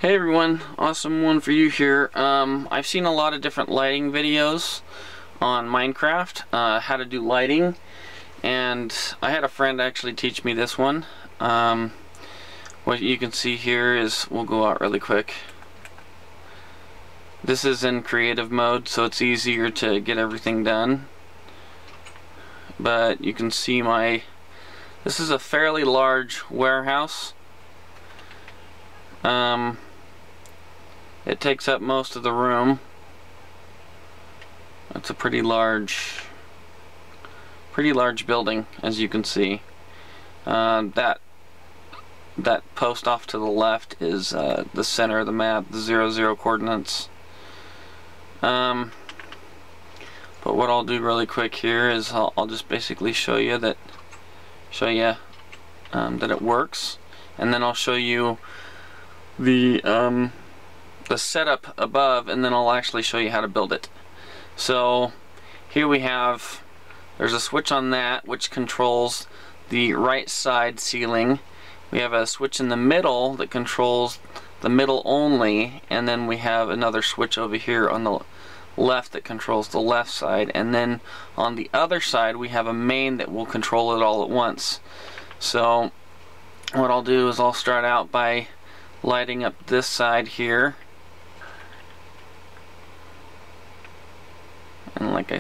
Hey everyone, awesome one for you here. I've seen a lot of different lighting videos on Minecraft, how to do lighting, and I had a friend actually teach me this one. What you can see here is, we'll go out really quick. This is in creative mode, so it's easier to get everything done. But you can see this is a fairly large warehouse. It takes up most of the room. It's a pretty large building, as you can see. That post off to the left is the center of the map, the 0, 0 coordinates. But what I'll do really quick here is I'll just basically show you that it works, and then I'll show you the setup above, and then I'll actually show you how to build it. So here there's a switch on that which controls the right side ceiling. We have a switch in the middle that controls the middle only, and then we have another switch over here on the left that controls the left side, and then on the other side we have a main that will control it all at once. So what I'll do is I'll start out by lighting up this side here, and like I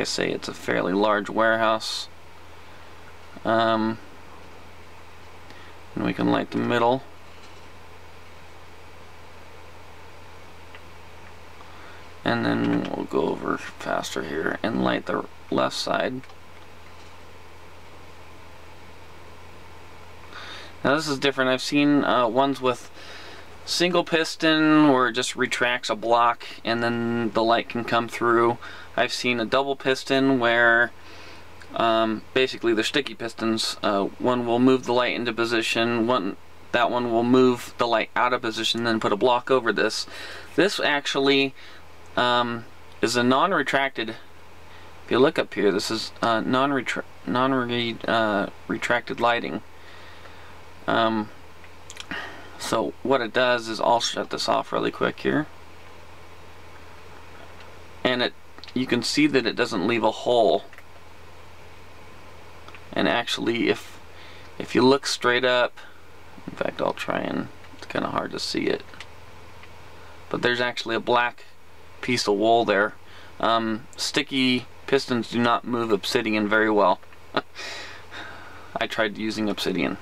say, it's a fairly large warehouse. And we can light the middle, and then we'll go over faster here and light the left side. Now this is different. I've seen ones with single piston where it just retracts a block and then the light can come through. I've seen a double piston where basically they're sticky pistons. One will move the light into position, that one will move the light out of position, then put a block over this. This actually is a non-retracted. If you look up here, this is non-retracted lighting. So what it does is, I'll shut this off really quick here, and you can see that it doesn't leave a hole. And actually, if you look straight up, in fact I'll try, and it's kind of hard to see it, but there's actually a black piece of wool there. Sticky pistons do not move obsidian very well. I tried using obsidian.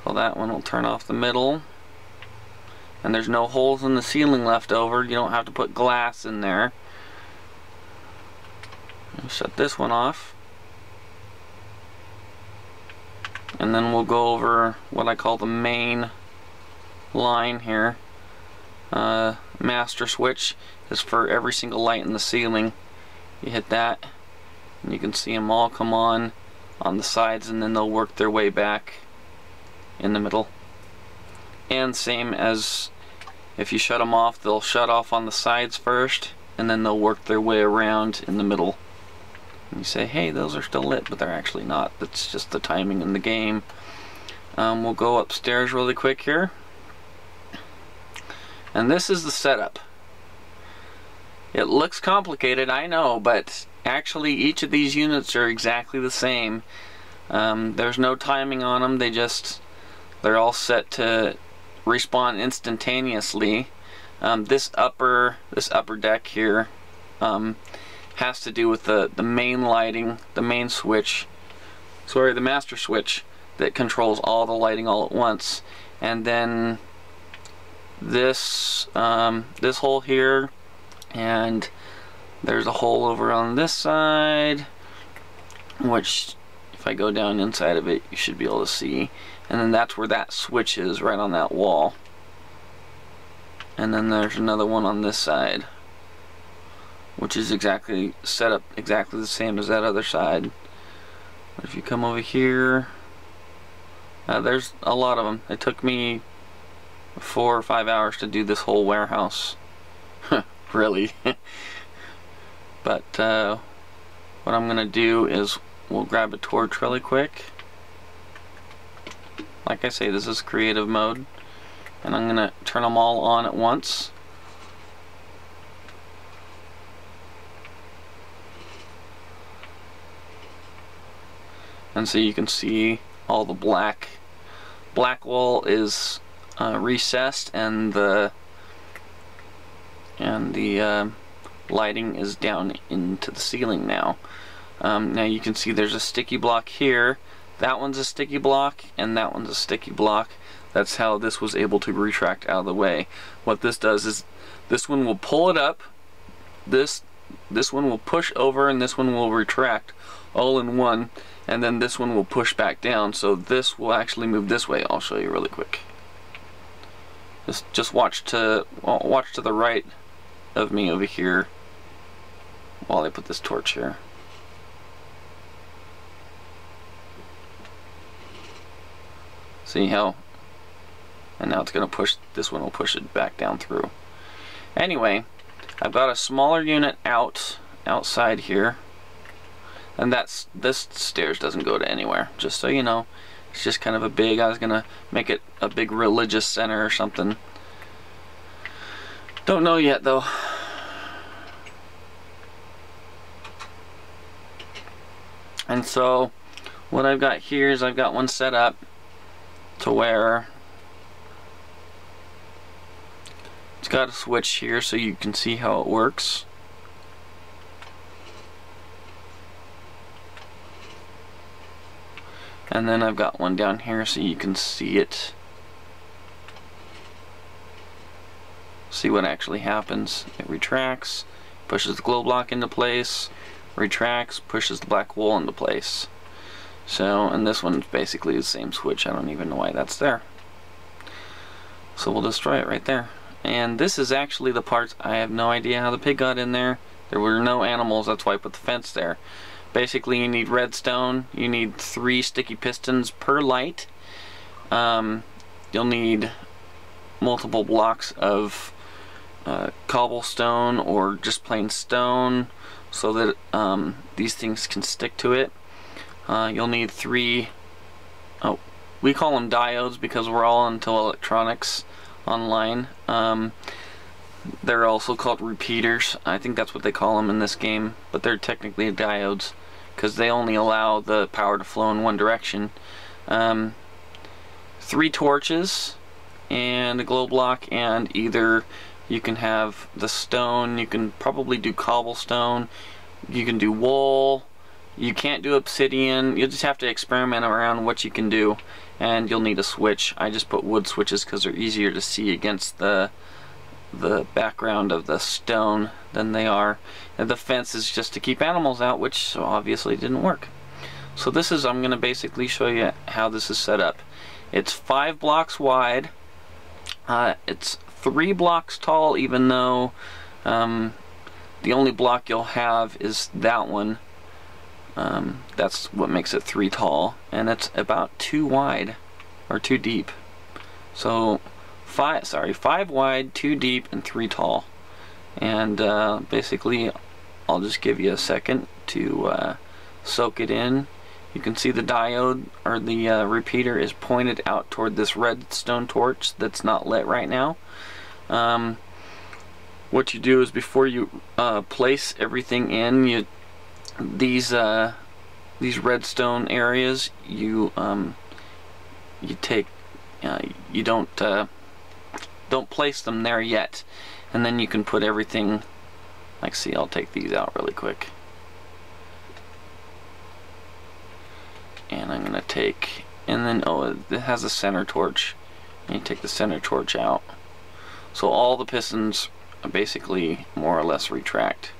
So that one will turn off the middle, and there's no holes in the ceiling left over. You don't have to put glass in there. I'll shut this one off, and then we'll go over what I call the main line here. Master switch is for every single light in the ceiling. You hit that and you can see them all come on the sides, and then they'll work their way back in the middle. And same as if you shut them off, they'll shut off on the sides first, and then they'll work their way around in the middle. And you say, hey, those are still lit, but they're actually not. That's just the timing in the game. We'll go upstairs really quick here, and this is the setup. It looks complicated, I know, but actually each of these units are exactly the same. There's no timing on them. They're all set to respawn instantaneously. This upper deck here has to do with the main lighting, the main switch, sorry, the master switch that controls all the lighting all at once. And then this hole here, and there's a hole over on this side, which if I go down inside of it you should be able to see. And then that's where that switch is, right on that wall. And then there's another one on this side, which is set up exactly the same as that other side. But if you come over here, there's a lot of them. It took me 4 or 5 hours to do this whole warehouse. Really. But what I'm gonna do is we'll grab a torch really quick. Like I say, this is creative mode, and I'm gonna turn them all on at once. And so you can see all the black wall is recessed, and the lighting is down into the ceiling now. Now you can see there's a sticky block here. That one's a sticky block, and that one's a sticky block. That's how this was able to retract out of the way. What this does is this one will pull it up, this one will push over, and this one will retract all in one, and then this one will push back down, so this will actually move this way. I'll show you really quick. Just watch to the right of me over here while I put this torch here. See how? And now it's going to push, this one will push it back down through. Anyway, I've got a smaller unit outside here, and this stairs doesn't go to anywhere, just so you know. It's just kind of a big, I was going to make it a big religious center or something. Don't know yet though. And so what I've got here is I've got one set up to where it's got a switch here so you can see how it works. And then I've got one down here so you can see it. See what actually happens. It retracts, pushes the glow block into place, retracts, pushes the black wool into place. So, and this one's basically the same switch. I don't even know why that's there. So we'll destroy it right there. And this is actually the parts, I have no idea how the pig got in there. There were no animals, that's why I put the fence there. Basically you need redstone, you need 3 sticky pistons per light. You'll need multiple blocks of cobblestone or just plain stone so that these things can stick to it. You'll need 3, we call them diodes because we're all into electronics online. They're also called repeaters. I think that's what they call them in this game, but they're technically diodes because they only allow the power to flow in one direction. 3 torches and a glow block, and either you can have the stone, you can probably do cobblestone, you can do wool, you can't do obsidian, you'll just have to experiment around what you can do, and you'll need a switch. I just put wood switches because they're easier to see against the background of the stone than they are. And the fence is just to keep animals out, which obviously didn't work. So this is, I'm going to basically show you how this is set up. It's 5 blocks wide, it's 3 blocks tall, even though the only block you'll have is that one. That's what makes it 3 tall, and it's about 2 wide or 2 deep. So 5 wide, 2 deep, and 3 tall. And basically I'll just give you a second to soak it in. You can see the diode, or the repeater, is pointed out toward this redstone torch that's not lit right now. What you do is, before you place everything in, these redstone areas, you take, you don't place them there yet, and then you can put everything. Like, see, I'll take these out really quick. And I'm gonna take, and then, oh, it has a center torch, and you take the center torch out. So all the pistons basically more or less retract.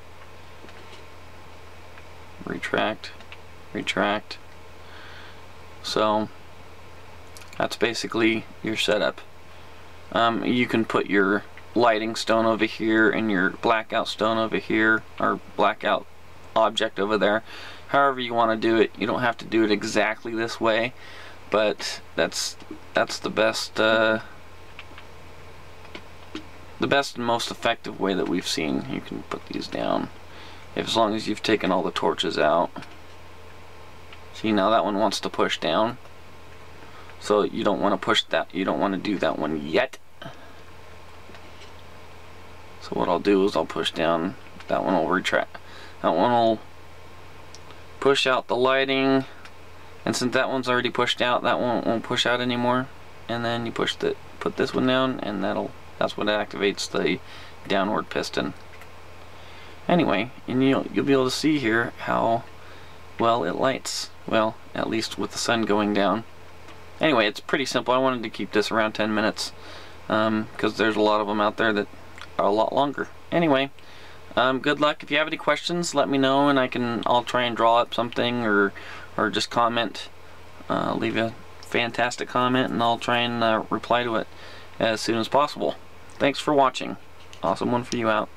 Retract, retract. So that's basically your setup. You can put your lighting stone over here and your blackout stone over here, or blackout object over there. However you want to do it. You don't have to do it exactly this way, but that's the best and most effective way that we've seen. You can put these down as long as you've taken all the torches out. See, now that one wants to push down, so you don't want to push that. You don't want to do that one yet. So what I'll do is I'll push down, that one will retract, that one will push out the lighting, and since that one's already pushed out, that one won't push out anymore. And then you put this one down, and that's what activates the downward piston. Anyway, and you'll be able to see here how well it lights, well, at least with the sun going down. Anyway, it's pretty simple. I wanted to keep this around 10 minutes because there's a lot of them out there that are a lot longer. Anyway, good luck. If you have any questions, let me know, and I'll try and draw up something, or just comment. Leave a fantastic comment, and I'll try and reply to it as soon as possible. Thanks for watching. Awesome one for you out.